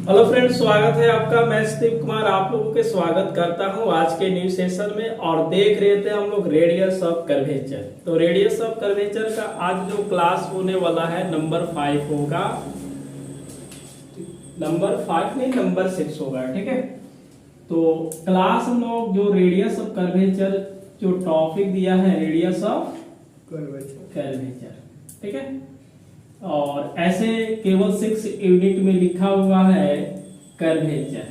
Hello friends, स्वागत है आपका। मैं स्टीव कुमार आप लोगों के स्वागत करता हूं आज के न्यू सेशन में। और देख रहे थे हम लोग रेडियस ऑफ कर्वेचर। तो रेडियस ऑफ कर्वेचर का आज जो क्लास होने वाला है नंबर 5 होगा। नंबर 5 नहीं, नंबर 6 होगा। ठीक है, तो क्लास हम लोग जो रेडियस ऑफ कर्वेचर जो टॉपिक दिया है, रेडियस ऑफ कर्वेचर। ठीक है, और ऐसे केवल 6 यूनिट में लिखा हुआ है कर्वेचर।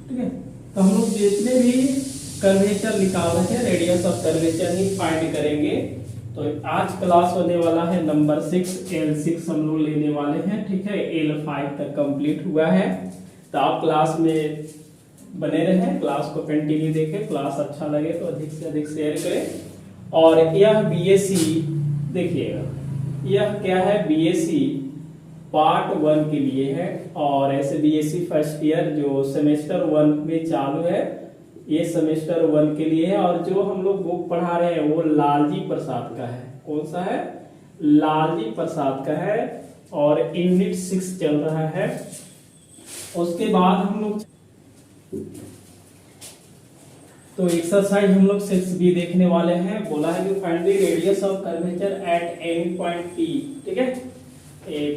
ठीक है, तो हम लोग जितने भी कर्वेचर निकाल रहे हैं radius of curvature he find करेंगे। तो आज क्लास होने वाला है नंबर 6, L6 हम लोग लेने वाले हैं। ठीक है, L5 तक कंप्लीट हुआ है। तो आप क्लास में बने रहें, क्लास को कंटिन्यू देखें। क्लास अच्छा लगे तो अधिक से अधिक शेयर करें। और यह BSc देखिएगा, यह क्या है, BSc पार्ट 1 के लिए है। और ऐसे BSc फर्स्ट ईयर जो सेमेस्टर 1 में चालू है, ये सेमेस्टर 1 के लिए है। और जो हम लोग बुक पढ़ा रहे हैं वो लालजी प्रसाद का है। कौन सा है? लालजी प्रसाद का है। और यूनिट 6 चल रहा है। उसके बाद हम लोग तो एक्सरसाइज हम लोग 6 भी देखने वाले हैं। बोला है कि find the radius of curvature at any point P। ठीक है,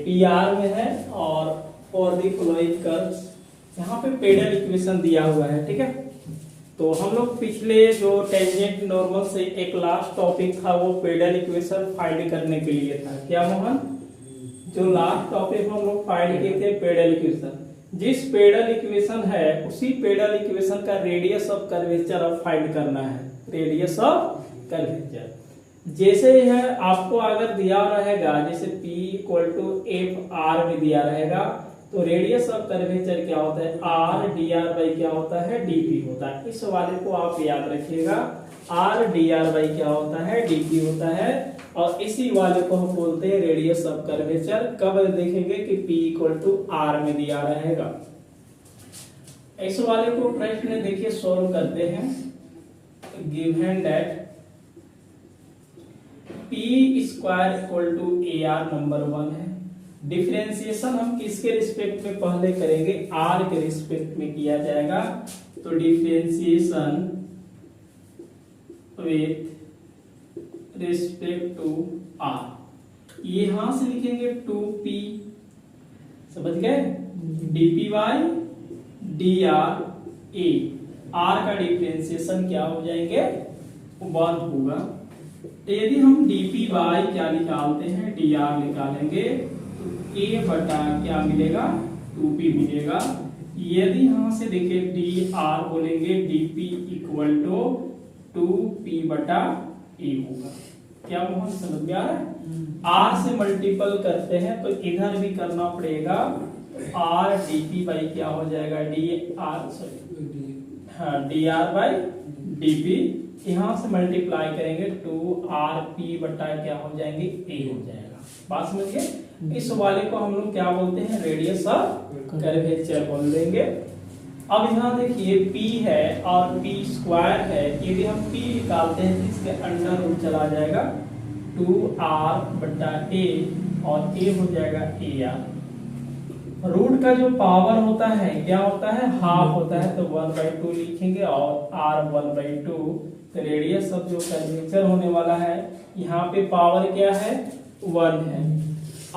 PR में है। और फॉर द फॉलोइंग कर्व्स, यहाँ पे पेडल इक्वेशन दिया हुआ है। ठीक है, तो हम लोग पिछले जो टेंजेंट नॉर्मल से एक लास्ट टॉपिक था वो पेडल इक्वेशन फाइंड करने के लिए था। क्या मोहन? जो लास्ट टॉपिक हम लोग फाइंड किए थे पेडल इक्वेशन, जिस पेडल इक्वेशन है उसी पेडल इक्वेशन का रेडियस ऑफ कर्वेचर अब फाइंड करना है। रेडियस ऑफ कर्वेचर जैसे है आपको अगर दिया रहेगा, जैसे P = FR में दिया रहेगा, तो रेडियस ऑफ कर्वेचर क्या होता है? R dr क्या होता है? dp होता है। इस वाले को आप याद रखिएगा, R dr क्या होता है? dp होता है। और इसी वाले को हम बोलते हैं रेडियस ऑफ कर्वेचर। कब देखेंगे कि P = R में दिया रहेगा। इस वाले को प्रश्न देखिए सॉल्व करते हैं। Given that P² = AR number 1 है। डिफरेंशिएशन हम किसके रिस्पेक्ट में पहले करेंगे? R के रिस्पेक्ट में किया जाएगा। तो differentiation with respect to R, यहां से लिखेंगे 2P, समझ गए? dp/dr a, R का डिफरेंशिएशन क्या हो जाएंगे? 1 होगा। तो यदि हम dp बाय क्या निकालते हैं? dr निकालेंगे तो a बटा क्या मिलेगा? 2p मिलेगा। यदि यहां से देखिए dr बोलेंगे, dp = 2p/a होगा। क्या मोहन समझ में आ रहा है? R से मल्टीपल करते हैं तो इधर भी करना पड़ेगा। R dp क्या हो जाएगा? dr/dp। यहाँ से मल्टीप्लाई करेंगे 2rp/ क्या हो जाएंगे? a हो जाएगा। बात समझ गए? इस वाले को हम लोग क्या बोलते हैं? रेडियस ऑफ कर्वेचर बोल देंगे। अब यहाँ देखिए P है और P² है। यदि हम P निकालते हैं तो इसके अंडर रूट चला जाएगा 2r/a और a हो जाएगा AR। रूट का जो पावर होता है क्या होता है? हाफ होता है। तो 1/2 लिखेंगे और R 1/2। तो रेडियस ऑफ जो कर्वेचर होने वाला है, यहाँ पे पावर क्या है? 1 है।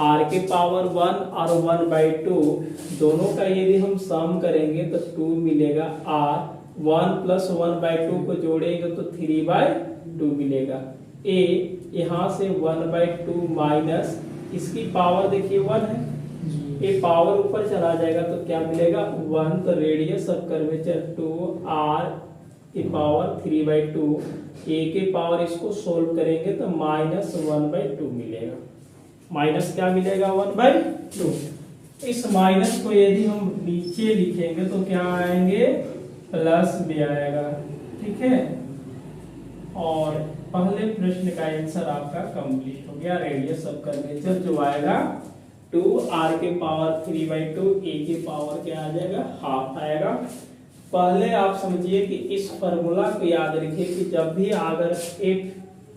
R के पावर 1 और 1/2 दोनों का यदि हम सम करेंगे तो 2 मिलेगा। R 1 + 1/2 को जोड़ेंगे तो 3/2 मिलेगा। A यहाँ से 1/2 माइनस इसकी पावर देखिए 1 है, ये पावर ऊपर चला जाएगा तो क्या मिलेगा? 1। तो रेडियस ऑफ कर्वेचर 2R की पावर 3/2, A के पावर इसको सोल्व करेंगे तो -1/2 मिलेगा। माइनस क्या मिलेगा? 1/2। इस माइनस को यदि हम नीचे लिखेंगे तो क्या आएंगे? प्लस में आएगा। ठीक है, और पहले प्रश्न का आंसर आपका कंप्लीट हो गया। रेडियस ऑफ कर्वेचर जो आएगा 2R के पावर 3/2, A के पावर क्या आ जाएगा? हाफ आएगा। पहले आप समझिए कि इस फॉर्मूला को याद रखिए कि जब भी अगर f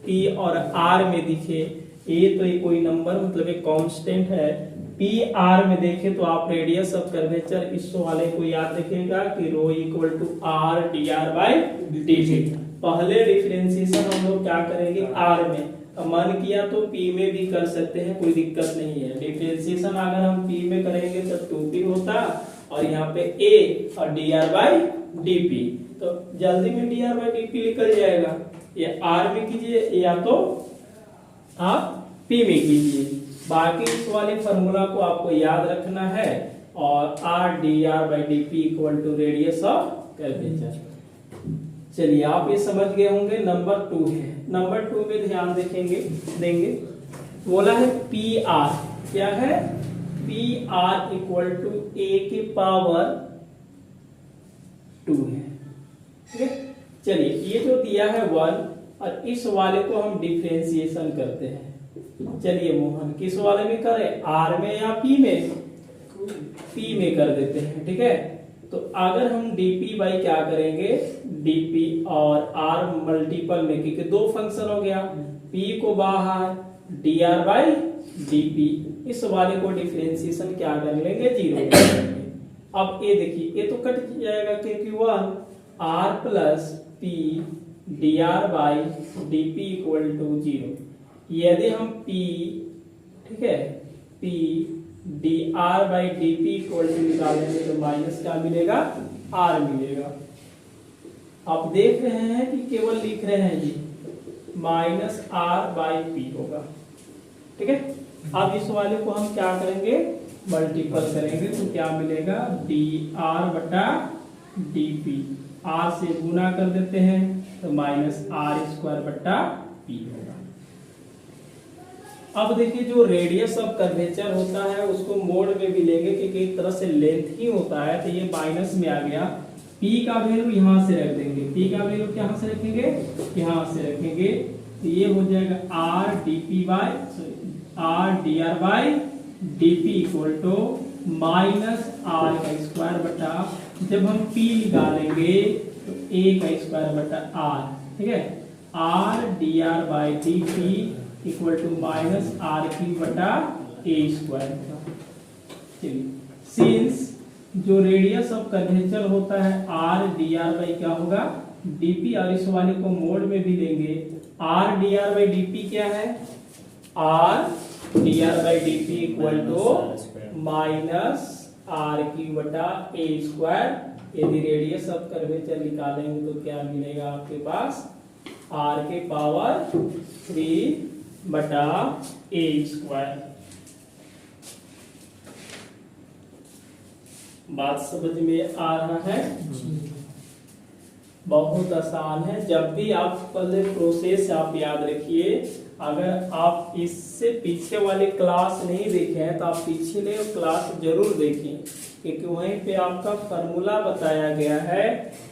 पी और आर में दिखे, ए तो ये कोई नंबर मतलब एक कांस्टेंट है, पी आर में देखे तो आप रेडियस ऑफ कर्वेचर इस वाले को याद रखिएगा कि rho equal to r D R by d t. पहले डिफरेंशिएशन हम लोग क्या करेंगे आर में, मन किया तो पी में भी कर सकते हैं, कोई दिक्कत नहीं है। डिफरेंशिएशन अगर हम पी में करेंगे तो 2p होता और यहाँ पे a और dr बाई dp, तो जल्दी में dr बाई dp निकल जाएगा। ये r में कीजिए या तो आप p में कीजिए, बाकी इस वाले फॉर्मूला को आपको याद रखना है। और r dr by dp equal to radius of curvature. चलिए आप ये समझ गए होंगे। नंबर 2 है, नंबर 2 में ध्यान देंगे, बोला है पी आर, क्या है पी आर इक्वल टू ए के पावर 2 है, ठीक है। चलिए ये जो दिया है 1 और इस वाले को हम डिफरेंशिएशन करते हैं। चलिए मोहन किस वाले में करें, आर में या पी में, पी में कर देते हैं, ठीक है। तो अगर हम dp बाई क्या करेंगे, dp और r मल्टीपल में, क्योंकि दो फंक्शन हो गया, p को बाहर dr बाई dp, इस वाले को डिफरेंशिएशन क्या कर लेंगे 0 कर लेंगे। अब ये देखिए ये तो कट जाएगा क्योंकि 1 r plus p dr by dp equal to 0। यदि हम p, ठीक है, p dr by dp equal to निकालेंगे तो माइनस क्या मिलेगा, r मिलेगा। आप देख रहे हैं कि केवल लिख रहे हैं जी माइनस r बाई p होगा, ठीक है। अब इस वाले को हम क्या करेंगे, मल्टीपल करेंगे तो क्या मिलेगा dr बटा dp, r से गुना कर देते हैं तो माइनस r स्क्वायर बटा p होगा। अब देखिए जो रेडियस ऑफ कर्वेचर होता है उसको मोड में भी लेंगे क्योंकि एक तरह से लेंथ ही होता है, तो ये माइनस में आ गया। p का वैल्यू यहाँ से रख देंगे, p का वैल्यू कहाँ से रखेंगे, यहाँ से रखेंगे, तो ये हो जाएगा r dp by r dr by dp equal to minus r का स्क्वायर बटा, जब हम p निकालेंगे तो a का स्क्वायर बटा r, ठीक है, r dr by dp equal to minus R cube बटा ए स्क्वायर। चलिए सिंस जो रेडियस ऑफ कर्वेचर होता है आर डी आर बाई क्या होगा डीपी, और इस वाले को मोड में भी लेंगे, R D R by D P क्या है, R D R by D P equal to minus R cube बटा ए स्क्वायर। यदि रेडियस ऑफ कर्वेचर निकालेंगे तो क्या मिलेगा आपके पास, आर के पावर 3 बटा ए स्क्वायर। बात समझ में आ रहा है, बहुत आसान है। जब भी आप पहले प्रोसेस आप याद रखिए, अगर आप इससे पीछे वाले क्लास नहीं देखे हैं तो आप पिछले क्लास जरूर देखें, क्योंकि वहीं पे आपका फॉर्मूला बताया गया है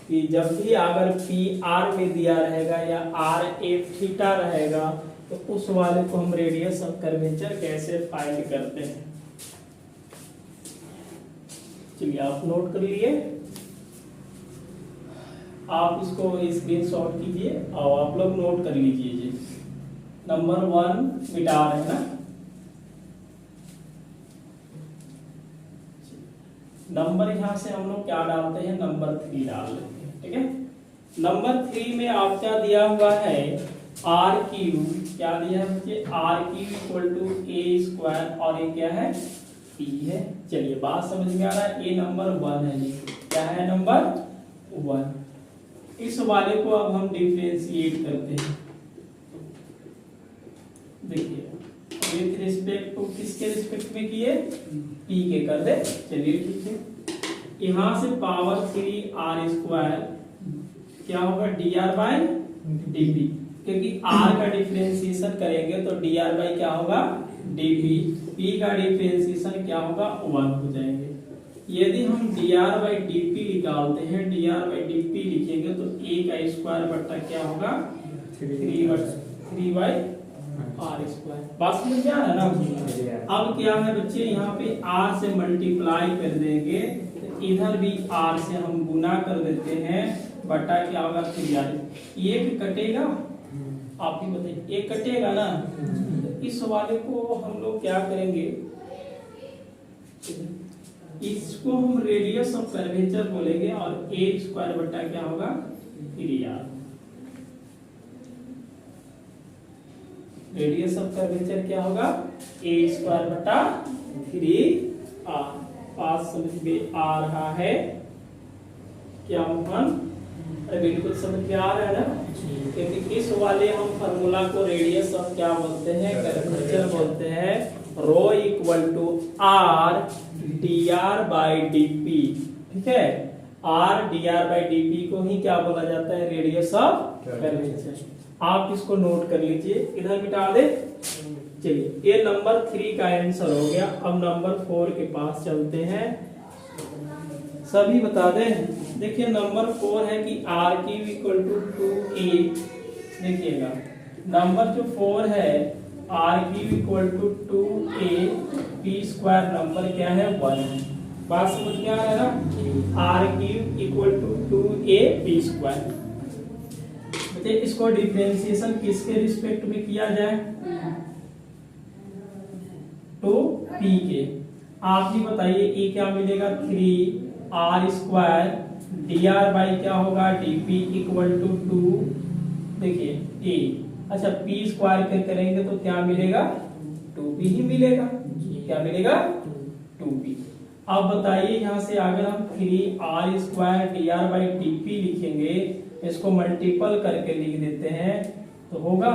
कि जब भी अगर पी आर में दिया रहेगा या आर एफ थीटा रहेगा तो उस वाले को हम रेडियस ऑफ कर्वेचर कैसे फाइंड करते हैं। चलिए आप नोट कर लिए, आप इसको स्क्रीनशॉट कीजिए और आप लोग नोट कर लीजिए जी। नंबर 1 मिटा रहे हैं ना, नंबर यहां से हम लोग क्या डालते हैं, नंबर 3 डाल लेते हैं, ठीक है। नंबर 3 में आपका दिया हुआ है आर क्यूब, क्या दिया है बच्चे, R cube equal to A square, और ये क्या है पी है। चलिए बात समझ में आ रहा है, ये नंबर 1 है जी, क्या है नंबर 1। इस वाले को अब हम डिफरेंशिएट करते हैं। देखिए विथ रिस्पेक्ट टू किसके रिस्पेक्ट में किए, पी के कर दे। चलिए ठीक है, यहां से पावर 3 आर स्क्वायर क्या होगा D R by D P, क्योंकि r का डिफरेंशिएशन करेंगे तो dr बाई क्या होगा dp, p का डिफरेंशिएशन क्या होगा 1 हो जाएंगे। यदि हम dr बाई dp निकालते हैं, dr बाई dp लिखेंगे तो a का स्क्वायर बटा क्या होगा 3 बाई r स्क्वायर। बात समझ में आ रहा है ना। अब क्या है बच्चे, यहाँ पे r से मल्टीप्लाई कर देंगे तो इधर भी r से हम गुना कर देते हैं, बटा क्या होगा 3r, ये भी कटेगा आप ही बताइए, ये कटेगा ना, तो इस वाले को हम लोग क्या करेंगे, इसको हम रेडियस ऑफ कर्वेचर बोलेंगे और ए स्क्वायर बटा क्या होगा 3r। रेडियस ऑफ कर्वेचर क्या होगा ए स्क्वायर बटा 3r। पास समझ में आ रहा है क्या मोहन? अरे बिल्कुल समझ में आ रहा है ना, क्योंकि इस वाले हम फार्मूला को रेडियस ऑफ क्या बोलते हैं, कर्वेचर बोलते हैं। Rho equal to r D R by D p, ठीक है, R D R by D p को ही क्या बोला जाता है, रेडियस ऑफ कर्वेचर। आप इसको नोट कर लीजिए, इधर मिटा दे। चलिए, ये नंबर 3 का आंसर हो गया। अब नंबर 4 के पास चलते हैं, सभी बता दें। देखिए नंबर 4 है कि are cube equal to 2a। देखिएगा नंबर जो 4 है R cube equal to 2a P square, number क्या है 1। बात समझ में आ रहा है ना, R cube equal to 2a P square. बताइए इसको डिफरेंशिएशन किसके रिस्पेक्ट में किया जाए, तो p के। आप ही बताइए ये क्या मिलेगा, 3r square D R by क्या होगा डी पी इक्वल टू 2, देखिए a। अच्छा p स्क्वायर के करेंगे तो क्या मिलेगा, 2p ही मिलेगा। क्या मिलेगा, 2p। अब बताइए यहाँ से अगर हम 3r square D R by D P लिखेंगे, इसको मल्टीपल करके लिख देते हैं तो होगा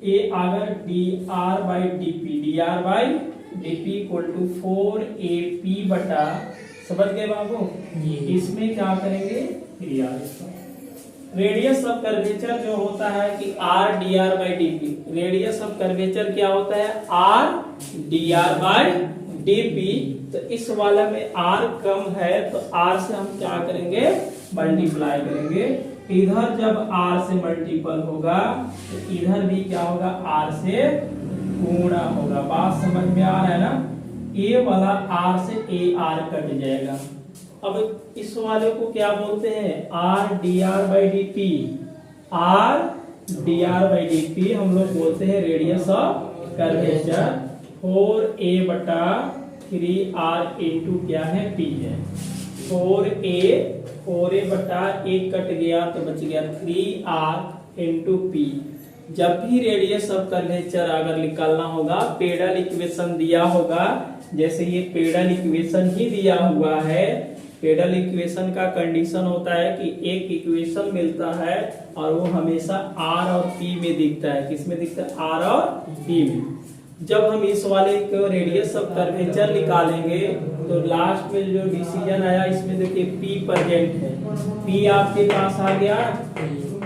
ए, अगर D are by D P, D are by D P equal to 4AP बटा, समझ गए बाबू, इसमें क्या करेंगे 3r square. Radius of curvature जो होता है कि R D R by D P, radius of curvature क्या होता है R D R by D P. तो इस वाला में r कम है तो r से हम क्या करेंगे, मल्टीप्लाई करेंगे। इधर जब r से मल्टीपल होगा तो इधर भी क्या होगा, r से गुणा होगा। बात समझ में आ रहा है ना, a वाला r से ar कट जाएगा। अब इस वाले को क्या बोलते हैं, r D R by D P, r D R by D P हम लोग बोलते हैं रेडियस ऑफ कर्वेचर। 4a बटा 3r इंटू क्या है p है, 4a बटा 1 कट गया तो बच गया 3r इंटू p। जब भी रेडियस ऑफ कर्वेचर अगर निकालना होगा, पेडल इक्वेशन दिया होगा, जैसे ये पेडल इक्वेशन ही दिया हुआ है। पेडल इक्वेशन का कंडीशन होता है कि एक इक्वेशन मिलता है और वो हमेशा r और p में दिखता है। किस में दिखता है, r और p में। जब हम इस वाले को रेडियस ऑफ कर्वेचर निकालेंगे तो लास्ट में जो डिसीजन आया, इसमें देखिए p प्रेजेंट है, p आपके पास आ गया।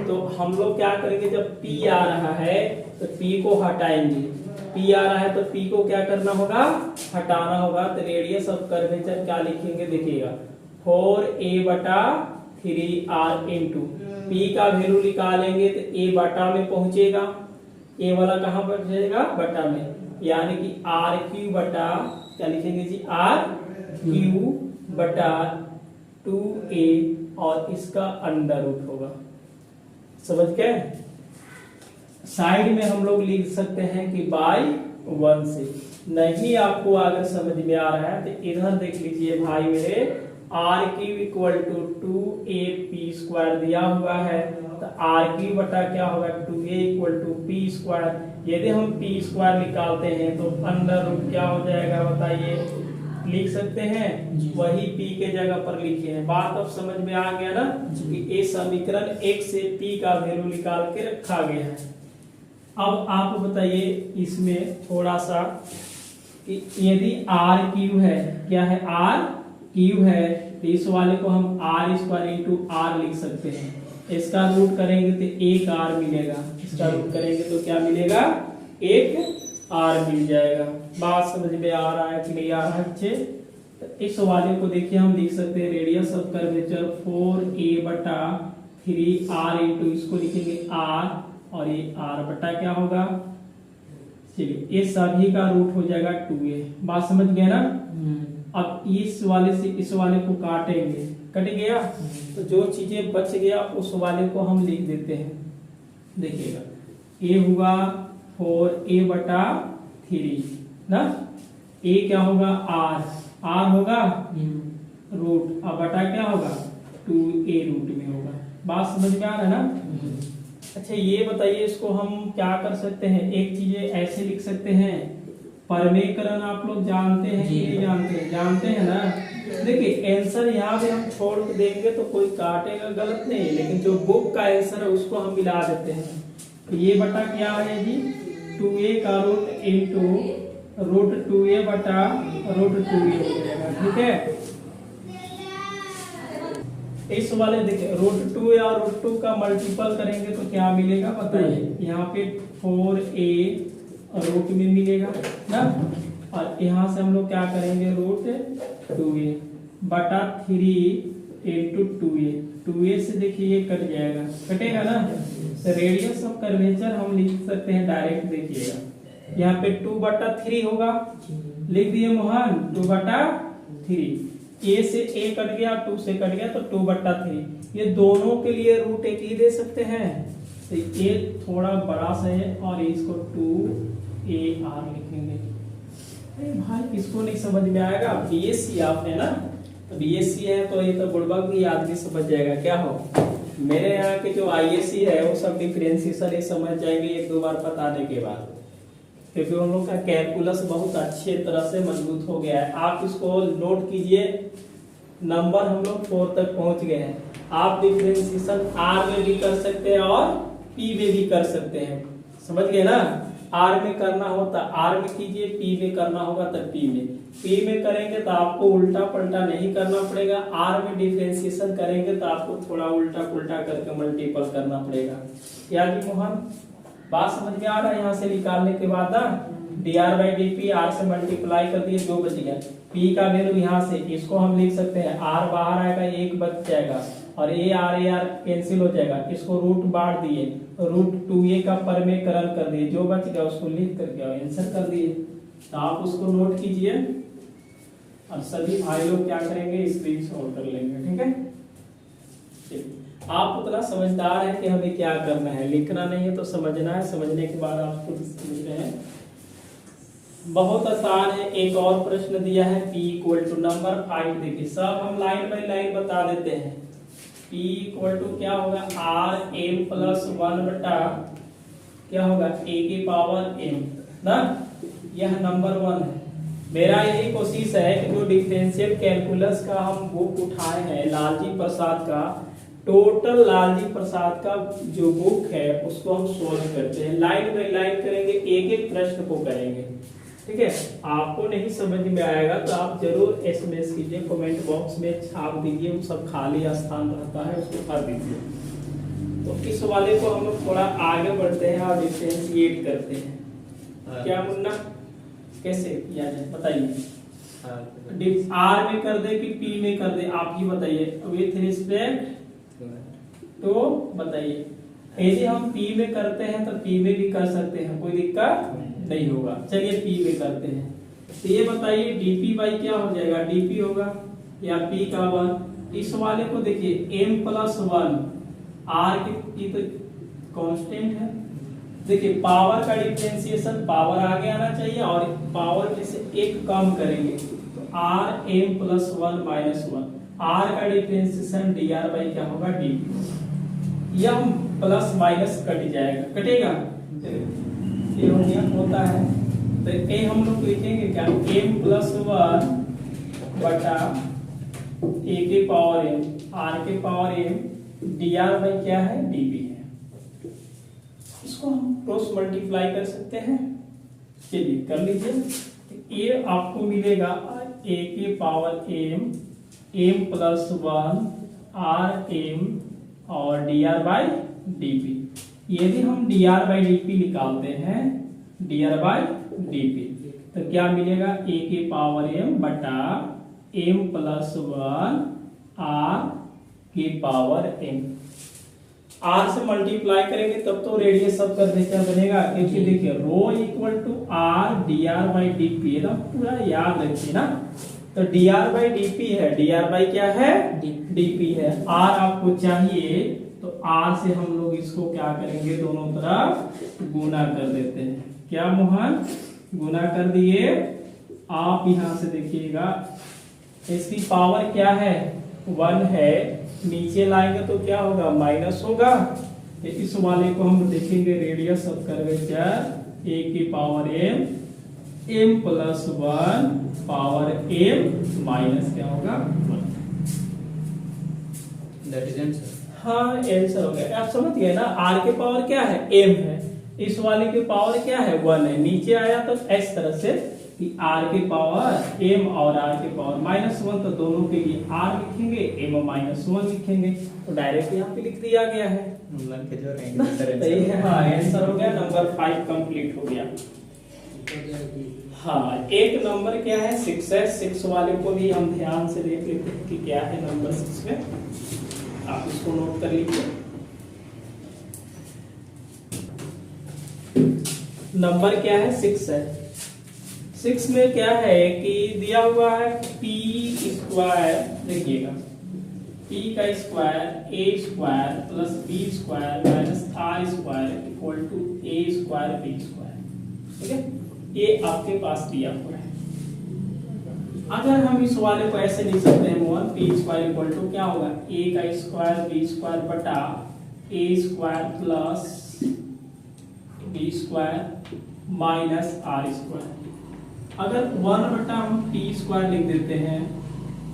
तो हम लोग क्या करेंगे, जब p आ रहा है तो p को हटाएंगे, p आ रहा है तो p को क्या करना होगा, हटाना होगा। तो रेडियस ऑफ कर्वेचर क्या लिखेंगे, देखिएगा 4a बटा 3r इंटू p का वैल्यू निकालेंगे तो a बटा में पहुंचेगा, a वाला कहां पर जाएगा, बटा में, यानी कि आर क्यू बटा क्या लिखेंगे जी, आर क्यू बटा 2a और इसका अंडर रूट होगा। समझ गए। साइड में हम लोग लिख सकते हैं कि बाई 1 से। नहीं आपको अगर समझ में आ रहा है तो इधर देख लीजिए भाई मेरे, R cube equal to 2a square दिया हुआ है तो आर क्यू बटा क्या होगा 2a equal to p square. यदि हम p स्क्वायर निकालते हैं तो अंडर रूट क्या हो जाएगा बताइए, लिख सकते हैं, वही p के जगह पर लिखे हैं। बात अब समझ में आ गया ना कि ये समीकरण 1 से p का वैल्यू निकाल के रखा गया है। अब आप बताइए इसमें थोड़ा सा कि यदि r क्यू है, क्या है r क्यू है, तो इस वाले को हम r स्क्वायर इंटू r लिख सकते हैं। इसका रूट करेंगे तो 1r मिलेगा, इसका रूट करेंगे तो क्या मिलेगा, 1r मिल जाएगा। बात समझ में आ रहा है कि नहीं आ रहा है बच्चे। तो इस वाले को देखिए हम लिख सकते हैं रेडियस ऑफ कर्वेचर 4a बटा 3r इंटू इसको लिखेंगे r और ये r बटा क्या होगा, चलिए ये सभी का रूट हो जाएगा 2a। बात समझ गए ना। अब इस वाले से इस वाले को काटेंगे, कट गया तो जो चीजें बच गया उस वाले को हम लिख देते हैं। देखिएगा ए हुआ 4a/3 ना, ए क्या होगा आर होगा रूट, अब बटा क्या होगा 2a रूट में होगा। बात समझ में आ रहा है ना। अच्छा ये बताइए इसको हम क्या कर सकते हैं, एक चीज ऐसे लिख सकते हैं, परमेकरण आप लोग जानते हैं कि नहीं जानते हैं ना। देखिए आंसर यहाँ पे हम छोड़ के देंगे तो कोई काटेगा गलत नहीं, लेकिन जो बुक का आंसर है उसको हम मिला देते हैं। तो ये बटा क्या है जी 2a का रूट इंटू रूट 2a बटा रूट 2a हो जाएगा, ठीक है। इस वाले देखिए रूट 2 या रूट 2 का मल्टीपल करेंगे तो क्या मिलेगा बताइए, यहाँ पे 4a रूट में मिलेगा ना, और यहाँ से हम लोग क्या करेंगे रूट 2a बटा 3 इंटू 2a से देखिए ये कट जाएगा, कटेगा ना। तो रेडियस ऑफ कर्वेचर हम लिख सकते हैं डायरेक्ट, देखिएगा यहाँ पे 2/3 होगा, लिख दिए मोहन 2/3, a से a कट गया 2 से कट गया तो 2/3। ये दोनों के लिए रूट एक ही दे सकते हैं, तो ये थोड़ा बड़ा सा है और इसको 2ar लिखेंगे। अरे भाई किसको नहीं समझ में आएगा, बीएससी आप है ना, तो बीएससी है तो ये तो बुड़बक भी आदमी समझ जाएगा क्या हो। मेरे यहाँ के जो आईएससी है वो सब डिफरेंशिएशन ये समझ जाएंगे एक दो बार बताने के बाद, क्योंकि उन लोग का कैलकुलस बहुत अच्छे तरह से मजबूत हो गया है। आप इसको नोट कीजिए, नंबर हम लोग 4 तक पहुंच गए हैं। आप डिफरेंशिएशन आर में भी कर सकते हैं और पी में भी कर सकते हैं, समझ गए ना। आर में करना हो तो आर में कीजिए, पी में करना होगा तो पी में करेंगे तो आपको उल्टा पलटा नहीं करना पड़ेगा। आर में डिफरेंशिएशन करेंगे तो आपको थोड़ा उल्टा पुल्टा करके मल्टीपल करना पड़ेगा। क्या जी मोहन बात समझ में आ रहा है। यहाँ से निकालने के बाद dr/dp आर से मल्टीप्लाई कर दिए 2 बच गया, p का वैल्यू यहाँ से इसको हम लिख सकते हैं, r बाहर आएगा 1 बच जाएगा और a कैंसिल हो जाएगा, इसको रूट बांट दिए रूट 2a का परमेकरण कर दिए, जो बच गया उसको लिख करके आंसर कर दिए। तो आप उसको नोट कीजिए और सभी भाई लोग क्या करेंगे स्क्रीनशॉट कर लेंगे, ठीक है। आप उतना समझदार है कि हमें क्या करना है, लिखना नहीं है तो समझना है, समझने के बाद आप खुद समझ रहे हैं। बहुत आसान है। एक और प्रश्न दिया है p इक्वल टू नंबर 5, देखिए सब हम लाइन बाय लाइन बता देते हैं। p इक्वल टू क्या होगा rm प्लस 1 बटा क्या होगा a की पावर m ना, यह नंबर 1 है। मेरा यही कोशिश है कि जो डिफरेंशियल कैलकुलस का हम बुक उठाए हैं लालजी प्रसाद का, टोटल लालजी प्रसाद का जो बुक है उसको हम सोल्व करते हैं, लाइन बाय लाइन करेंगे, एक एक प्रश्न को करेंगे, ठीक है। आपको नहीं समझ में आएगा तो आप जरूर एसएमएस कीजिए, कमेंट बॉक्स में छाप दीजिए, वो सब खाली स्थान रहता है उसको भर दीजिए। तो इस वाले को हम लोग थोड़ा आगे बढ़ते हैं और डिफरेंशिएट करते हैं। क्या मुन्ना कैसे किया जाए बताइए, आर में कर दे कि पी में कर दे, आप ही बताइए विथ रिस्पेक्ट तो बताइए। यदि हम पी में करते हैं तो पी में भी कर सकते हैं, कोई दिक्कत नहीं होगा। चलिए पी में करते हैं, तो ये बताइए डीपी बाई क्या हो जाएगा, डीपी होगा या पी का 1। इस वाले को देखिए m प्लस 1 आर की तो कांस्टेंट है, देखिए पावर का डिफरेंशिएशन पावर आगे आना चाहिए और पावर में से एक कम करेंगे तो R m plus 1 minus 1, R का डिफरेंशिएशन dr बाई क्या होगा dp, यह प्लस माइनस कट जाएगा, कटेगा ये हो गया होता है। तो ए हम लोग लिखेंगे क्या m प्लस 1 बटा a के पावर m r के पावर m dr बाई क्या है dp है। इसको हम क्रॉस मल्टीप्लाई कर सकते हैं, चलिए कर लीजिए। ये आपको मिलेगा a के पावर m प्लस 1 rm और dr बाई dp। यदि हम dr बाई dp निकालते हैं, dr बाई dp तो क्या मिलेगा a के पावर m बटा m प्लस 1 r के पावर m। r से मल्टीप्लाई करेंगे तब तो रेडियस ऑफ कर्वेचर बनेगा, क्योंकि देखिए rho equal to r dr by dp ना, पूरा याद रखिए ना। तो dr बाई dp है, dr बाई क्या है dp है। r आपको चाहिए तो r से हम लोग इसको क्या करेंगे, दोनों तरफ गुना कर देते हैं। क्या मोहन, गुना कर दिए। आप यहां से देखिएगा इसकी पावर क्या है, 1 है, नीचे लाएंगे तो क्या होगा, माइनस होगा। तो इस वाले को हम देखेंगे रेडियस ऑफ कर्वेचर a की power m, m plus 1 power m minus क्या होगा 1। That is answer. हाँ आंसर हो गया। आप समझ गए ना, r के पावर क्या है, m है, इस वाले की पावर क्या है, 1 है। नीचे आया तो इस तरह से कि r के पावर m और r के पावर -1, तो दोनों के लिए r लिखेंगे, m -1 लिखेंगे, तो डायरेक्ट यहाँ पे लिख दिया गया है। के जो रहेंगे सही है। हाँ आंसर हो गया, नंबर 5 कंप्लीट हो गया। हाँ एक नंबर क्या है, 6 है। 6 वाले को भी हम ध्यान से देख लेते हैं कि क्या है नंबर 6 में। आप इसको नोट कर लीजिए। नंबर क्या है, 6 है। 6 में क्या है कि दिया हुआ है p स्क्वायर, देखिएगा p का square a square plus b square minus r square equal to a square b square. ठीक है, ये आपके पास दिया हुआ है। अगर हम इस वाले को ऐसे लिख सकते हैं Mohan, p square equal to क्या होगा, a का स्क्वायर b स्क्वायर बटा a square plus b square minus r square. अगर 1 बटा हम t स्क्वायर लिख देते हैं,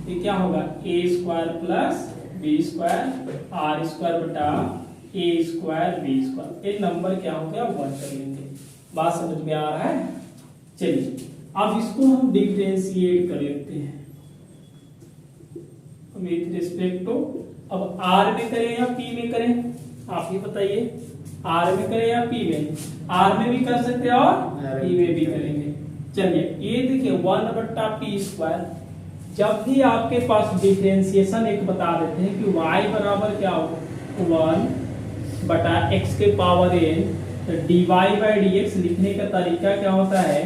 ये क्या होगा, a square plus b square r square बटा a स्क्वायर b स्क्वायर। ये नंबर क्या हो गया, 1 कर लेंगे। बात समझ में आ रहा है। चलिए अब इसको हम डिफरेंशिएट कर लेते हैं विथ रिस्पेक्ट टू, अब r में करें या p में करें, आप ही बताइए। r में करें या p में, r में भी कर सकते हैं और p में भी करेंगे। चलिए ये देखिए 1 बट्टा p स्क्वायर, जब भी आपके पास डिफरेंशिएशन एक बता देते हैं कि y बराबर क्या होगा, 1 बटा x के पावर n, तो dy बाई dx लिखने का तरीका क्या होता है,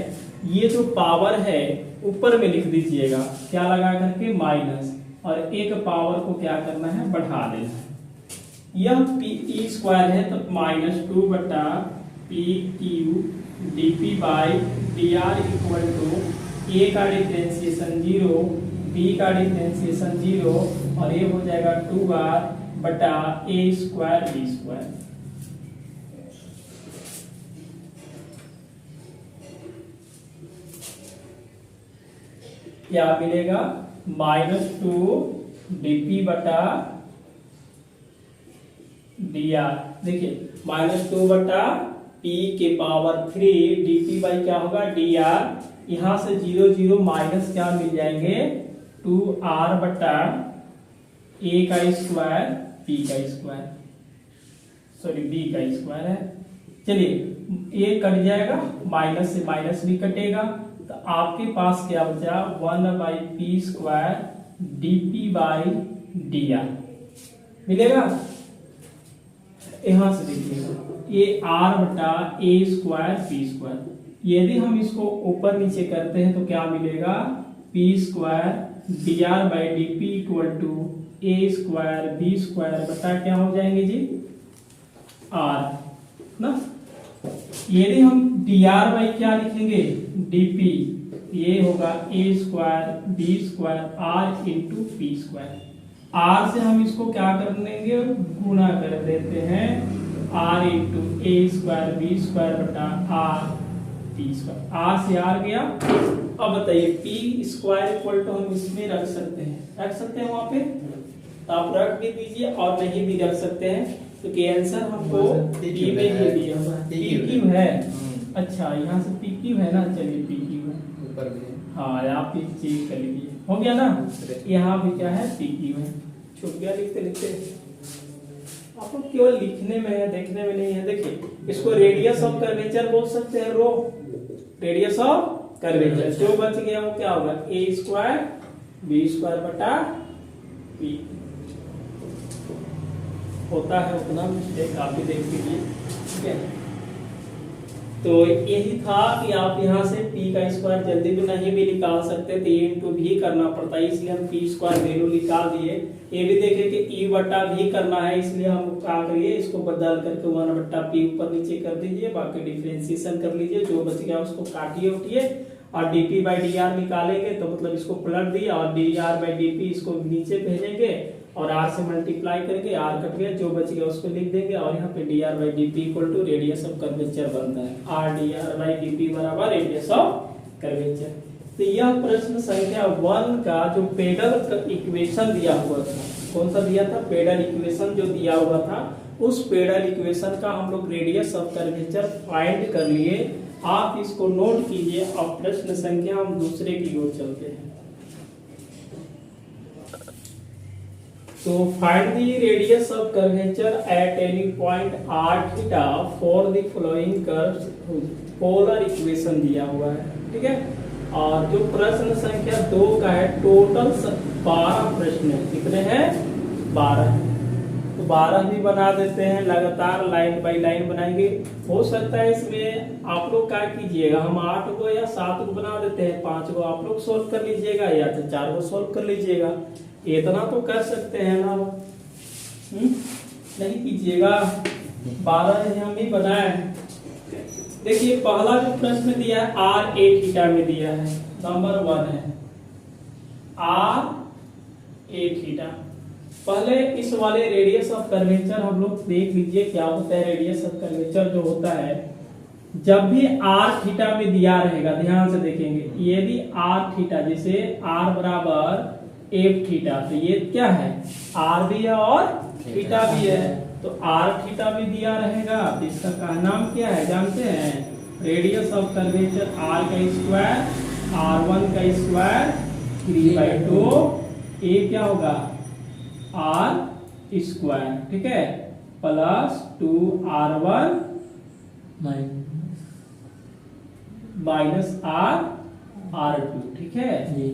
ये जो पावर है ऊपर में लिख दीजिएगा, क्या लगा करके माइनस, और एक पावर को क्या करना है, बढ़ा देना है। यह p स्क्वायर है तो -2 बटा p cube dp by dr equal to a का डिफरेंशिएशन 0, b का डिफरेंशिएशन 0, और ये हो जाएगा 2r बटा a स्क्वायर b स्क्वायर। क्या मिलेगा, -2 dp बटा dr। देखिए -2 बटा p के पावर 3 dp बाई क्या होगा, dr। यहां से 0 0 माइनस क्या मिल जाएंगे, 2r बटा a का स्क्वायर p का स्क्वायर, सॉरी b का स्क्वायर है। चलिए ये कट जाएगा, माइनस से माइनस भी कटेगा, तो आपके पास क्या बचा, 1 by P square dp by dr मिलेगा। यहां से देखिएगा ये r बटा a स्क्वायर p स्क्वायर, यदि हम इसको ऊपर नीचे करते हैं तो क्या मिलेगा, p square dr by dp equal to a square b square बटा क्या हो जाएंगे जी, r ना। यदि हम dr बाई क्या लिखेंगे, dp, ये होगा a square b square r into P square. r से हम इसको क्या कर देंगे, गुणा कर देते हैं, r into a square b square बटा r p स्क्वायर। r से r गया। अब बताइए p स्क्वायर इक्वल टू हम इसमें रख सकते हैं वहां पे, तो आप रख भी दीजिए और नहीं भी रख सकते हैं, क्योंकि आंसर हमको p में ही दिया हुआ है। p क्यू है, अच्छा यहाँ से p क्यू है ना, चलिए p क्यू है ऊपर भी। हाँ आप चेक कर लीजिए, हो गया ना। यहाँ भी क्या है, p क्यू है। छूट गया लिखते लिखते, आपको केवल लिखने में है, देखने में नहीं है। देखिए इसको रेडियस ऑफ कर्वेचर बोल सकते हैं, रो रेडियस ऑफ कर्वेचर। जो बच गया वो क्या होगा, a स्क्वायर b स्क्वायर बटा p। होता है उतना मिस्टेक, आप भी देख लीजिए। ठीक है, तो यही था कि आप यहाँ से p का स्क्वायर जल्दी भी नहीं भी निकाल सकते थे, इंटू भी करना पड़ता है, इसलिए हम p स्क्वायर वैल्यू निकाल दिए। ये भी देखे कि e बट्टा भी करना है, इसलिए हम क्या करिए, इसको बदल करके 1 बट्टा p ऊपर नीचे कर दीजिए, बाकी डिफरेंशिएशन कर लीजिए, जो बच गया उसको काटिए उठिए और dp बाई dr निकालेंगे तो मतलब इसको पलट दिया और dr बाई dp इसको नीचे भेजेंगे और r से मल्टीप्लाई करके r कट गया, जो बच गया उसको लिख देंगे और यहाँ पे dr by dp equal to radius of curvature बनता है, r dr बाई dp बराबर रेडियस ऑफ कर्वेचर। तो यह प्रश्न संख्या 1 का जो पेडल इक्वेशन दिया हुआ था, कौन सा दिया था, पेडल इक्वेशन जो दिया हुआ था, उस पेडल इक्वेशन का हम लोग रेडियस ऑफ कर्वेचर फाइंड कर लिए। आप इसको नोट कीजिए। अब प्रश्न संख्या हम दूसरे की ओर चलते हैं। तो find the radius of curvature at any point r theta for the following curves, polar equation दिया हुआ है, ठीक है। और जो प्रश्न संख्या 2 का है, टोटल 12 प्रश्न है, कितने हैं, 12 है। तो 12 भी बना देते हैं, लगातार लाइन बाई लाइन बनाएंगे। हो सकता है इसमें आप लोग क्या कीजिएगा, हम 8 को या 7 को बना देते हैं, 5 को आप लोग सोल्व कर लीजिएगा या तो 4 को सोल्व कर लीजिएगा, इतना तो कर सकते हैं ना। नहीं कीजिएगा, 12 हम ही बनाए। देखिए पहला जो प्रश्न दिया है r a थीटा में दिया है, नंबर 1 है r a थीटा। पहले इस वाले रेडियस ऑफ कर्वेचर हम लोग देख लीजिए क्या होता है। रेडियस ऑफ कर्वेचर जो होता है, जब भी r थीटा में दिया रहेगा, ध्यान से देखेंगे, ये भी r थीटा, जैसे r बराबर f थीटा, तो ये क्या है, r भी है और थीटा भी है, तो r थीटा भी दिया रहेगा। तो इसका का नाम क्या है जानते हैं, रेडियस ऑफ कर्वेचर r का स्क्वायर r1 का स्क्वायर 3/2, ये क्या होगा r स्क्वायर, ठीक है, प्लस 2r1 माइनस r2, ठीक है जी।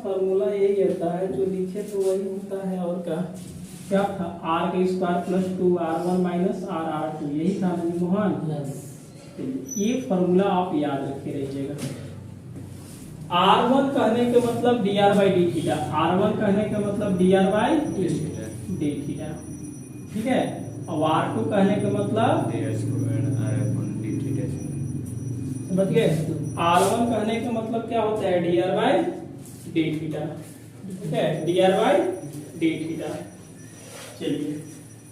फॉर्मूला यही होता है, जो लिखे तो वही होता है, और क्या था, r का square plus 2r1 minus r2, यही था ना मोहन। ये फॉर्मूला आप याद रखे रहिएगा। r1 कहने के मतलब dr by D theta, r1 कहने के मतलब dr बाई डी थीटा, ठीक है। और r2 कहने के मतलब समझ गए, r1 कहने का मतलब क्या होता है, dr बाई डी थीटा, ठीक है, dr बाई डी थीटा। चलिए,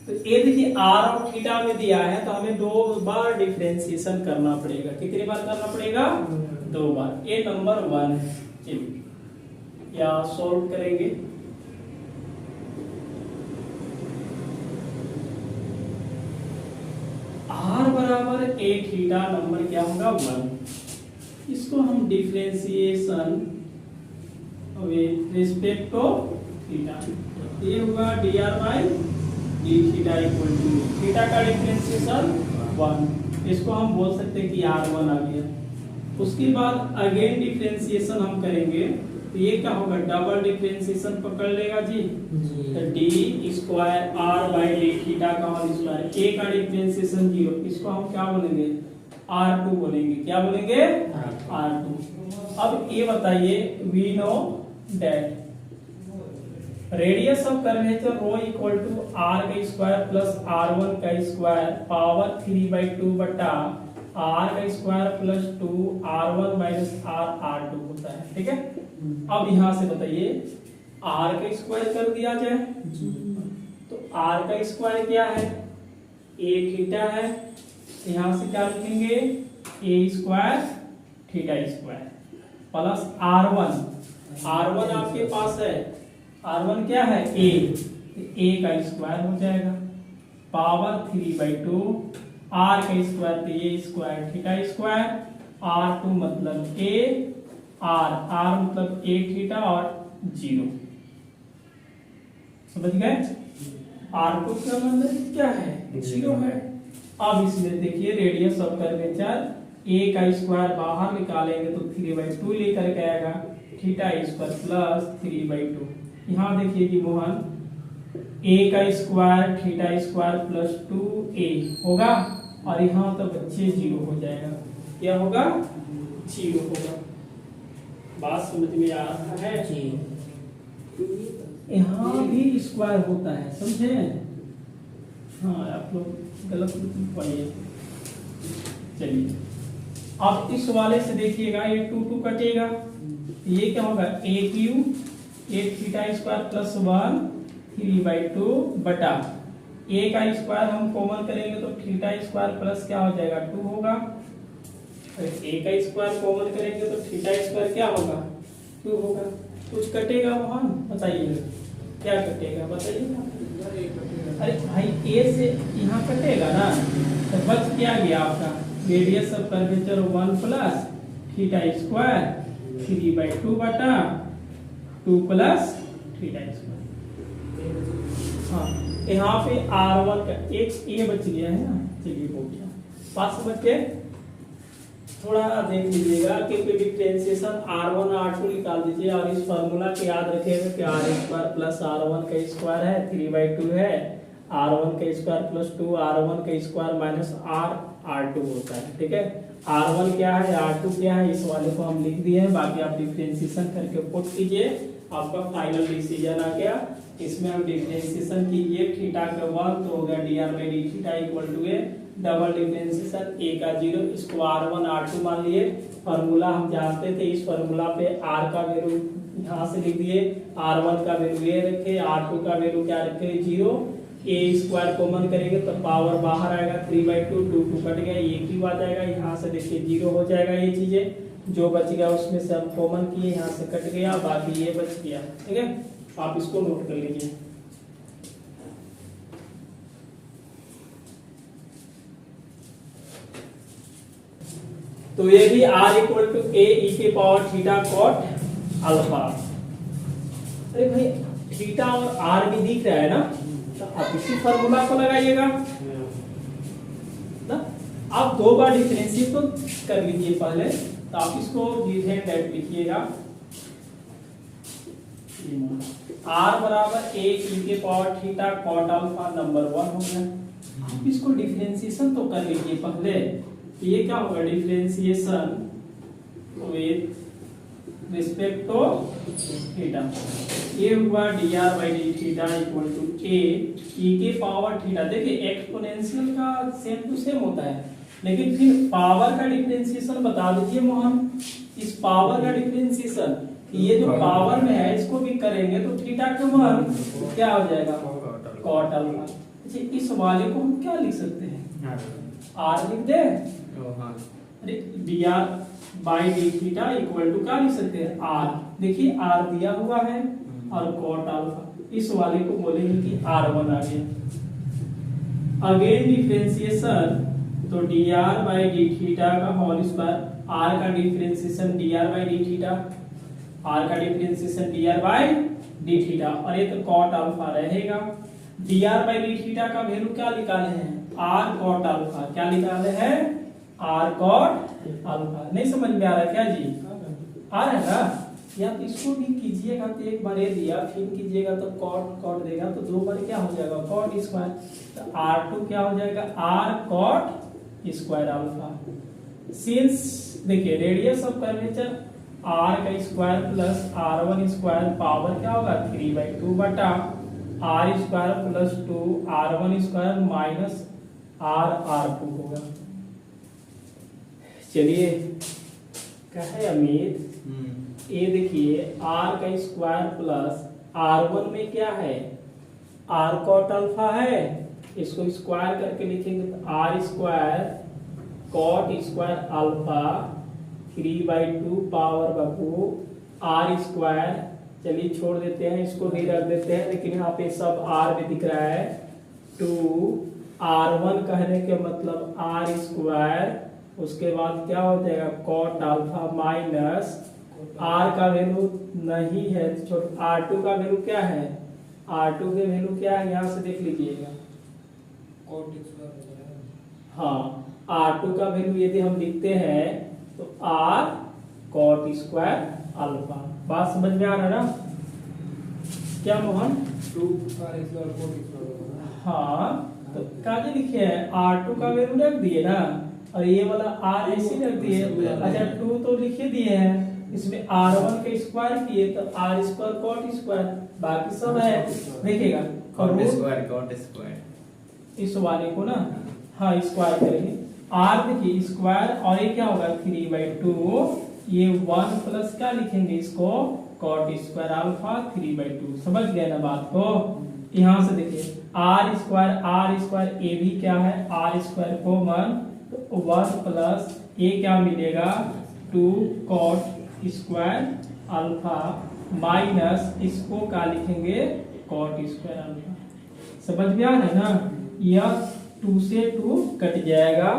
तो ये देखिए r और थीटा में दिया है, तो हमें 2 बार डिफरेंशिएशन करना पड़ेगा। कितनी बार करना पड़ेगा, 2 बार। ये नंबर 1 है। चलिए या सॉल्व करेंगे। r बराबर a थीटा, नंबर क्या होगा 1। इसको हम differentiation with respect to theta, ये होगा dr by D theta equal to theta का डिफरेंशिएशन 1, इसको हम बोल सकते हैं कि r1 आ गया। उसके बाद अगेन डिफरेंशिएशन हम करेंगे, तो ये क्या होगा, डबल डिफरेंशिएशन पकड़ लेगा जी, तो D square r by D theta का होल स्क्वायर, a का डिफरेंशिएशन 0, इसको हम क्या बोलेंगे, r2 बोलेंगे। क्या बोलेंगे, r2। अब ये बताइए, we know that radius of curvature rho equal to r का स्क्वायर प्लस r1 का स्क्वायर पावर 3/2 बटा r का square plus 2r1 minus r2 होता है, ठीक है। अब यहाँ से बताइए, r का स्क्वायर कर दिया जाए, तो r का स्क्वायर क्या है, a थीटा है, यहाँ से क्या लिखेंगे, a square theta square plus r1 आपके पास है, r1 क्या है, a का स्क्वायर हो जाएगा, पावर 3/2 r का स्क्वायर, तो ये स्क्वायर थीटा स्क्वायर, r2 मतलब a, r मतलब a थीटा और 0, समझ गए। r2 का मतलब क्या है, 0 है। अब इसमें देखिए रेडियस ऑफ कर्वेचर a का स्क्वायर बाहर निकालेंगे तो 3/2 लेकर के आएगा, थीटा स्क्वायर प्लस 3/2। यहाँ देखिए कि मोहन a का square theta square plus 2a होगा और यहाँ तो बच्चे 0 हो जाएगा। क्या होगा? 0 होगा। बात समझ में आ रहा है? यहाँ भी स्क्वायर होता है, समझे? हाँ, आप लोग गलत पढ़िए। चलिए अब इस वाले से देखिएगा, ये 2 कटेगा, ये क्या होगा? a Q 8 theta square plus 1 3/2 बटा a का स्क्वायर हम कॉमन करेंगे तो थीटा स्क्वायर प्लस क्या हो जाएगा? 2 होगा। a का स्क्वायर कॉमन करेंगे तो थीटा स्क्वायर क्या होगा? 2 होगा। कुछ कटेगा मोहन? बताइए क्या कटेगा, बताइए। अरे भाई a से यहाँ कटेगा ना, तो बच क्या गया आपका? Radius of curvature 1 plus theta square 3/2 बटा 2 प्लस थीटा स्क्वायर। हाँ, यहाँ पे R1 का एक a बच गया है ना। चलिए हो गया। बात समझ के थोड़ा देख लीजिएगा कि डिफरेंशिएशन R1 R2 निकाल दीजिए और इस फार्मूला को याद रखिएगा कि R² प्लस R1 का स्क्वायर है 3/2 है, R1 का स्क्वायर प्लस 2 R1 का स्क्वायर माइनस R2 होता है। ठीक है, R1 क्या है, R2 क्या है, इस वाले को हम लिख दिए हैं। बाकी आप डिफरेंशिएशन करके पुट कीजिए, आपका फाइनल डिसीजन आ गया। इसमें हम डिफरेंशिएशन कीजिए, थीटा का 1 तो होगा dr/dθ equal to a, double differentiation a का 0, इसको R1 R2 मान लिए। फार्मूला हम जानते थे, इस फार्मूला पे r का वैल्यू यहाँ से लिख दिए, R1 का वैल्यू a रखे, R2 का वैल्यू क्या रखे? 0। a स्क्वायर कॉमन करेंगे तो पावर बाहर आएगा 3/2, 2 कट गया, एक ही बात आएगा। यहाँ से देखिए 0 हो जाएगा। ये चीजें जो बच गया उसमें से हम कॉमन किए, यहाँ से कट गया, बाकी ये बच गया। ठीक है, आप इसको नोट कर लीजिए। तो ये भी r equal to a e के पावर थीटा कॉट अल्फा। अरे भाई थीटा और r भी दिख रहा है ना, तो आप इसी फार्मूला को लगाइएगा ना। आप 2 बार डिफरेंशिएट तो कर लीजिए पहले, तो आप इसको डिफरेंट टाइप लिखिएगा। r बराबर a e के power theta cot alpha number 1 हो गया। आप इसको डिफरेंशिएशन तो कर लीजिए पहले। ये क्या होगा? Differentiation with respect to theta. ये हुआ dr/dθ equal to a e के पावर थीटा। देखिए एक्सपोनेंशियल का सेम टू सेम होता है, लेकिन फिर पावर का डिफरेंशिएशन बता दीजिए मोहन। इस पावर का डिफरेंशिएशन, ये जो पावर में है इसको भी करेंगे तो थीटा का मान क्या हो जाएगा? Cot alpha. अच्छा, इस वाले को हम क्या लिख सकते हैं? r लिख दे। अरे dr/dθ इक्वल टू क्या लिख सकते हैं? r। देखिए r दिया हुआ है और कॉट अल्फा, इस वाले को बोलेंगे कि R1 आ गया। अगेन डिफरेंशिएशन, तो dr/dθ का होल स्क्वायर, r का डिफरेंशिएशन dr/dθ, r का डिफरेंशिएशन dr/dθ और ये तो कॉट अल्फा रहेगा। dr/dθ का वैल्यू क्या निकाले हैं? r cot alpha. क्या निकाले हैं? r cot alpha. नहीं समझ में आ रहा क्या जी? आ रहा है ना? या तो इसको भी कीजिएगा तो एक बार ये दिया, फिर कीजिएगा तो cot देगा, तो 2 बार क्या हो जाएगा? cot square. तो r2 क्या हो जाएगा? r cot square alpha. Since देखिए रेडियस ऑफ कर्वेचर r का square plus r1 square power क्या होगा? 3/2 बटा r square plus 2 r1 square minus r2 होगा। चलिए क्या है अमित? ये देखिए r का स्क्वायर प्लस r1 में क्या है? r cot अल्फा है, इसको स्क्वायर करके लिखेंगे तो r square cot square alpha 3/2 power बकू r स्क्वायर। चलिए छोड़ देते हैं, इसको भी रख देते हैं, लेकिन यहाँ पे सब r भी दिख रहा है। 2r1 कहने के मतलब r स्क्वायर, उसके बाद क्या हो जाएगा? cot अल्फा माइनस r का वैल्यू नहीं है, r2 का वैल्यू क्या है? r2 के वैल्यू क्या है? यहाँ से देख लीजिएगा। हाँ, r2 का वैल्यू यदि हम लिखते हैं तो r cot स्क्वायर अल्फा बात समझ में आ रहा है ना? क्या मोहन? 2r स्क्वायर 4x हाँ, तो काजे लिखे हैं R2 का वैल्यू रख दिए ना, और ये वाला R ऐसे रख दिए। अच्छा 2 तो लिखे दिए हैं, इसमें R1 का स्क्वायर किए तो R स्क्वायर कॉट स्क्वायर, बाकी सब है देखिएगा। कॉट स्क्वायर इस वाले को ना हाँ स्क्वायर करेंगे। R देखिए स्क्वायर, और ये क्या होगा 3/2, ये 1 प्लस क्या लिखेंगे इसको कॉट स्क्वायर अल्फा 3/2। समझ गए ना बात को? यहाँ से देखिए आर स्क्वायर ए भी क्या है आर स्क्वायर कॉमन, तो 1 प्लस ए क्या मिलेगा 2 कॉट स्क्वायर अल्फा माइनस इसको क्या लिखेंगे कॉट स्क्वायर अल्फा। समझ में आ रहा है ना? यह 2 से 2 कट जाएगा,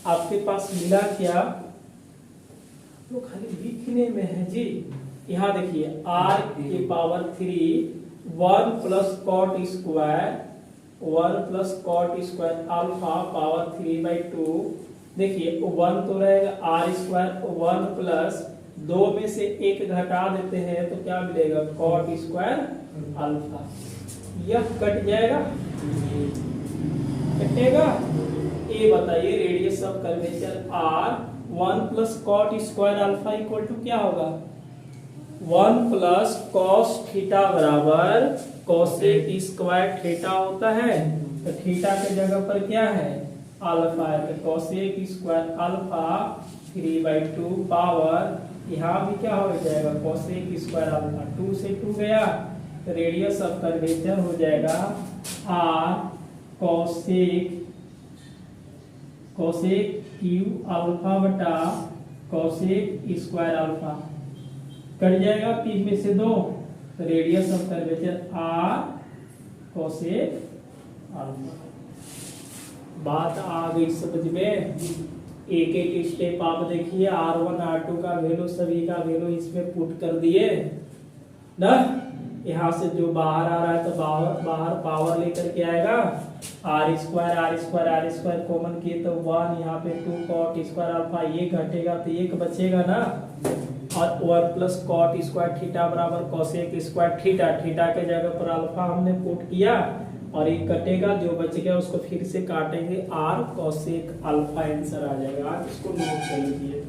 आपके पास मिला क्या? तो खाली लिखने में है जी। यहाँ देखिए r की power 3 1 plus cot square alpha power 3/2। देखिए 1 तो रहेगा r स्क्वायर 1 प्लस 2 में से 1 घटा देते हैं तो क्या मिलेगा कॉट स्क्वायर अल्फा। यह कट जाएगा, कटेगा। ये बताइए radius of curvature r 1 plus cot square alpha equal to क्या होगा 1 प्लस कॉस थीटा बराबर कोसेक स्क्वायर थीटा होता है। तो थीटा के जगह पर क्या है अल्फा है, तो कोसेक स्क्वायर अल्फा 3/2 पावर यहाँ भी क्या हो जाएगा कोसेक स्क्वायर अल्फा 2 से 2 गया, तो रेडियस ऑफ कर्वेचर हो जाएगा r कोसेक क्यू अल्फा बटा कोसेक स्क्वायर अल्फा। कट जाएगा 3 में से 2, तो radius of curvature r cosec alpha. बात आ गई समझ में? एक एक स्टेप आप देखिए, r1 r2 का वैल्यू सभी का वैल्यू इसमें पुट कर दिए ना। यहाँ से जो बाहर आ रहा है तो बाहर पावर लेकर के आएगा r स्क्वायर कॉमन किए तो 1, यहाँ पे 2 कॉट स्क्वायर अल्फा, ये घटेगा तो 1 बचेगा ना, और 1 प्लस कॉट स्क्वायर थीटा बराबर कोसेक स्क्वायर थीटा, थीटा के जगह पर अल्फा हमने पुट किया, और ये कटेगा, जो बच गया उसको फिर से काटेंगे r कोसेक अल्फा आंसर आ जाएगा। आप इसको नोट कर लीजिए।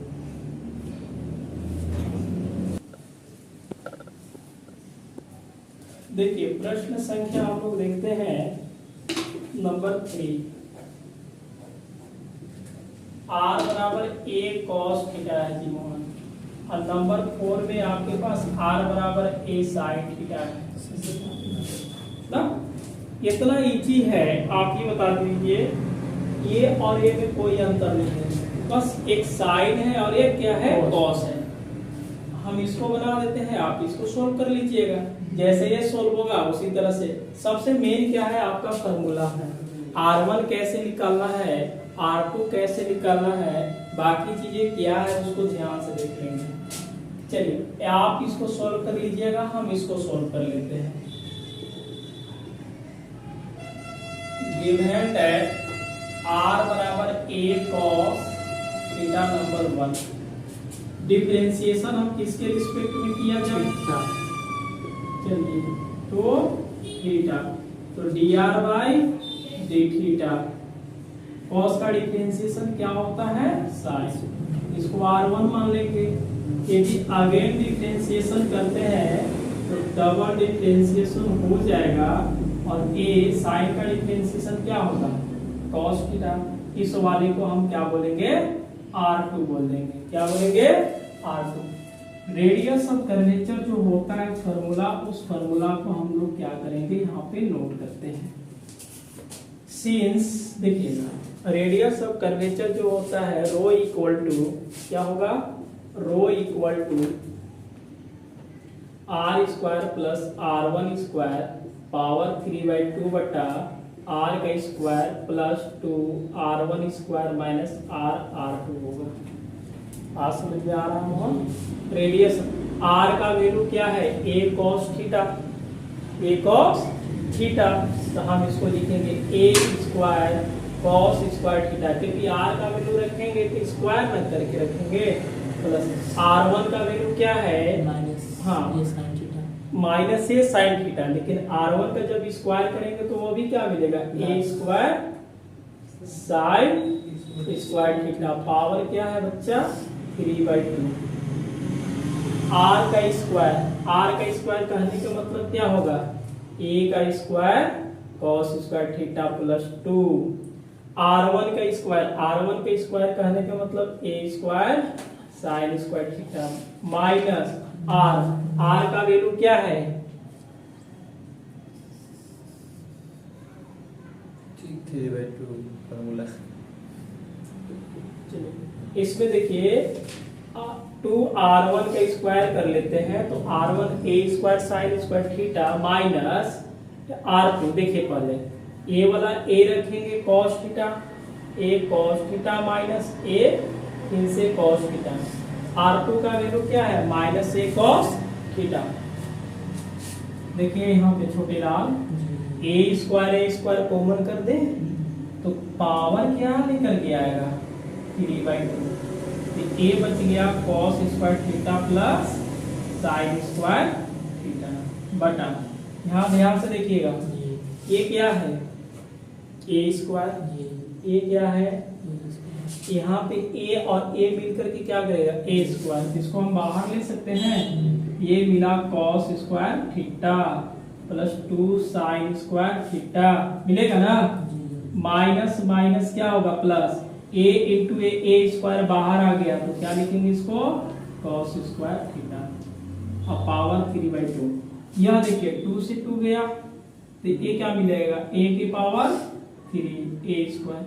देखिए प्रश्न संख्या हम लोग देखते हैं नंबर 3, r बराबर a cos थीटा है जी मोहन, और नंबर 4 में आपके पास r बराबर a sin थीटा है ना। इतना इजी है, आप ये बता दीजिए ये और ये में कोई अंतर नहीं है, बस एक साइन है और एक क्या है cos है। हम इसको बना देते हैं, आप इसको सोल्व कर लीजिएगा। जैसे ये सोल्व होगा उसी तरह से। सबसे मेन क्या है आपका फॉर्मूला है, r1 कैसे निकालना है, r2 कैसे निकालना है, बाकी चीजें क्या है उसको ध्यान से देख लेंगे। चलिए आप इसको सोल्व कर लीजिएगा, हम इसको सोल्व कर लेते हैं। गिवन दैट r बराबर a cos theta number 1, differentiation हम किसके रिस्पेक्ट में किया जाए, चलिए तो थीटा, तो dr by D theta, cos का डिफरेंशिएशन क्या होता है साइन, इसको r1 मान लेंगे। यदि अगेन डिफरेंशिएशन करते हैं तो डबल डिफरेंशिएशन हो जाएगा, और a साइन का डिफरेंशिएशन क्या होगा cos थीटा। इस वाले को हम क्या बोलेंगे r2 बोल देंगे, क्या बोलेंगे r2। रेडियस ऑफ कर्वेचर जो होता है फॉर्मूला, उस फॉर्मूला को हम लोग क्या करेंगे यहाँ पे नोट करते हैं। सिंस देखिएगा रेडियस ऑफ कर्वेचर जो होता है रो इक्वल टू क्या होगा, rho equal to r square plus r1 square power 3/2 बटा r का square plus 2 r1 square minus r2 होगा। आज समझ में आ रहा है? रेडियस r का वैल्यू क्या है a cos theta, a cos theta, तो हम इसको लिखेंगे a square cos square theta, क्योंकि r का वैल्यू रखेंगे तो स्क्वायर न करके रखेंगे, प्लस r1 का वैल्यू क्या है हाँ ये sin थीटा माइनस ए साइन थीटा, लेकिन R1 का जब स्क्वायर करेंगे तो वो भी क्या मिलेगा, a square sine square theta. Power क्या है बच्चा 3/2। आर का स्क्वायर कहने का मतलब क्या होगा, ए का square cos square theta plus 2। R1 का स्क्वायर कहने का मतलब a square sine square theta minus r का वैल्यू क्या है, 3/2 फॉर्मूला। इसमें देखिए 2R1 का स्क्वायर कर लेते हैं तो R1 a square sine square theta minus R2। देखिए पहले ए वाला ए रखेंगे cos theta, a cos theta minus a फिर से कॉस थीटा। R2 का वैल्यू क्या है माइनस ए कॉस थीटा। देखिए यहाँ पे छोटे लाल ए स्क्वायर कॉमन कर दे तो पावर क्या निकल के आएगा 3/2। तो ए बच गया cos square theta plus sine square theta बटा, यहाँ ध्यान से देखिएगा ये क्या है ए स्क्वायर, ये क्या है, यहाँ पे ए और ए मिलकर के क्या करेगा ए स्क्वायर, इसको हम बाहर ले सकते हैं, ये मिला cos square theta plus 2 sign square theta मिलेगा ना, माइनस माइनस क्या होगा प्लस, ए इंटू ए स्क्वायर बाहर आ गया तो क्या लिखेंगे इसको कॉस स्क्वायर थीटा और पावर 3/2। यह देखिए 2 से 2 गया तो ये क्या मिलेगा ए की power 3 A square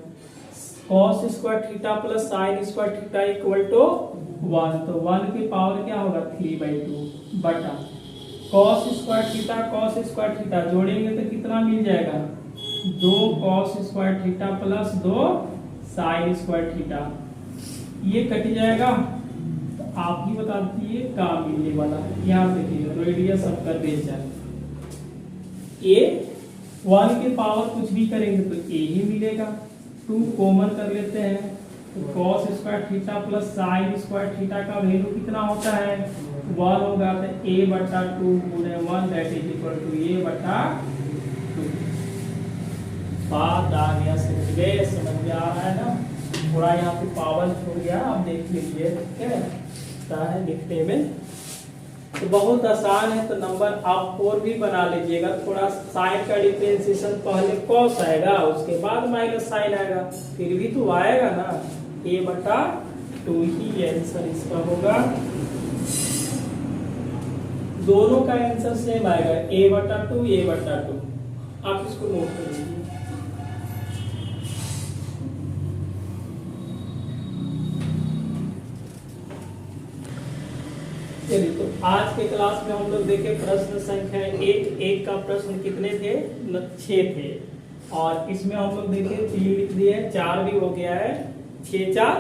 cos square theta plus sine square theta equal to 1। तो 1 की पावर क्या होगा 3/2 बटा कॉस स्क्वायर थीटा जोड़ेंगे तो कितना मिल जाएगा 2 cos square theta plus 2 sign square theta, ये कट जाएगा तो आप ही बता दीजिए क्या मिलने वाला है। यहाँ देखिए रेडियस ऑफ कर्वेचर ए 1 की पावर कुछ भी करेंगे तो ए ही मिलेगा, 2 कॉमन कर लेते हैं तो cos square theta plus sine square theta का वैल्यू कितना होता है 1 होगा तो a बटा 2 गुणे 1 that is equal to a बटा 2। बात आ गया समझ में आ रहा है ना, थोड़ा यहाँ पे पावर छोड़ गया आप देख लीजिए, ठीक है क्या है लिखने में तो बहुत आसान है। तो नंबर आप 4 भी बना लीजिएगा, थोड़ा साइन का डिफरेंशिएशन पहले कॉस आएगा उसके बाद माइनस साइन आएगा, फिर भी तो आएगा ना, a बटा 2 ही आंसर इसका होगा। दोनों का आंसर सेम आएगा a बटा 2 a बटा 2, आप इसको नोट कर लीजिए। चलिए तो आज के क्लास में हम लोग देखे प्रश्न संख्या 1 का प्रश्न कितने थे 6 थे, और इसमें हम लोग देखे 3 लिख दिए 4 भी हो गया है 6 4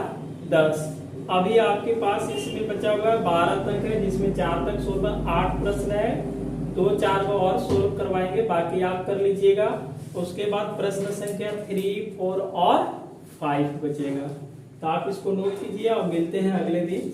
10। अभी आपके पास इसमें बचा हुआ है 12 तक है, जिसमें 4 तक सोल्व 8 प्रश्न है, 2-4 को और सोल्व करवाएंगे, बाकी आप कर लीजिएगा। उसके बाद प्रश्न संख्या 3 4 और 5 बचेगा, तो आप इसको नोट कीजिए और मिलते हैं अगले दिन।